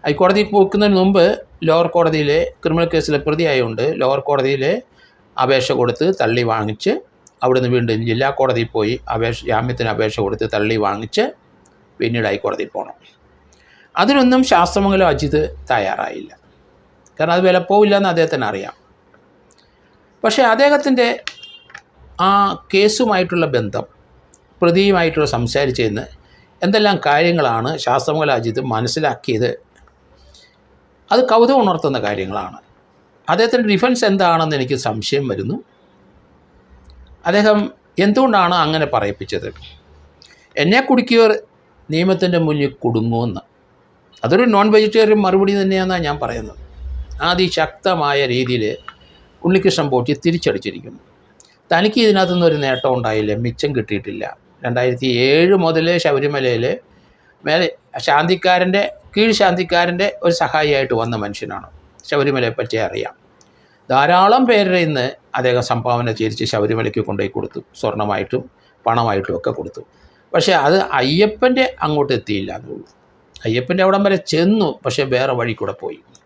ഹൈക്കോടതിയിൽ പോക്കുന്നതിന് മുമ്പ് ലോവർ കോടതിയിലെ ക്രിമിനൽ കേസിലെ പ്രതിയായതുകൊണ്ട് ലോവർ കോടതിയിൽ അപേക്ഷ കൊടുത്ത് തള്ളി വാങ്ങിച്ച് അവിടുന്ന് വീണ്ടും ജില്ലാ കോടതിയിൽ പോയി ജാമ്യത്തിന് അപേക്ഷ കൊടുത്ത് തള്ളി വാങ്ങിച്ച് പിന്നീട് ഹൈക്കോടതിയിൽ പോകണം. അതിനൊന്നും ശാസ്തമംഗലം അജിത് തയ്യാറായില്ല. കാരണം അത് വിലപ്പോവില്ല എന്ന് അദ്ദേഹത്തിന് അറിയാം. പക്ഷേ അദ്ദേഹത്തിൻ്റെ ആ കേസുമായിട്ടുള്ള ബന്ധം, പ്രതിയുമായിട്ടുള്ള സംസാരിച്ചതെന്ന് എന്തെല്ലാം കാര്യങ്ങളാണ് ശാസ്തമംഗലം അജിത് മനസ്സിലാക്കിയത്, അത് കൗതുകം ഉണർത്തുന്ന കാര്യങ്ങളാണ്. അദ്ദേഹത്തിൻ്റെ ഡിഫൻസ് എന്താണെന്ന് എനിക്ക് സംശയം വരുന്നു. അദ്ദേഹം എന്തുകൊണ്ടാണ് അങ്ങനെ പറയിപ്പിച്ചത്? എന്നെ കുടുക്കിയവർ നിയമത്തിൻ്റെ മുന്നിൽ കുടുങ്ങുമെന്ന്. അതൊരു നോൺ വെജിറ്റേറിയൻ മറുപടി തന്നെയാണെന്നാണ് ഞാൻ പറയുന്നത്. അതിശക്തമായ രീതിയിൽ ഉണ്ണികൃഷ്ണൻ പോറ്റി തിരിച്ചടിച്ചിരിക്കുന്നു. തനിക്ക് ഇതിനകത്തുനിന്ന് ഒരു നേട്ടം ഉണ്ടായില്ല, മിച്ചം കിട്ടിയിട്ടില്ല. 2007 മുതൽ ശബരിമലയിൽ കീഴ് ശാന്തിക്കാരൻ്റെ ഒരു സഹായിയായിട്ട് വന്ന മനുഷ്യനാണ്. ശബരിമലയെ പറ്റി അറിയാം. ധാരാളം പേരുടെ ഇന്ന് അദ്ദേഹം സംഭാവന ചെയ്യിച്ച് ശബരിമലയ്ക്ക് കൊണ്ടുപോയി കൊടുത്തു. സ്വർണ്ണമായിട്ടും പണമായിട്ടും ഒക്കെ കൊടുത്തു. പക്ഷേ അത് അയ്യപ്പൻ്റെ അങ്ങോട്ട് എത്തിയില്ല എന്നുള്ളൂ. അയ്യപ്പൻ്റെ അവിടം വരെ ചെന്നു, പക്ഷേ വേറെ വഴി കൂടെ പോയി.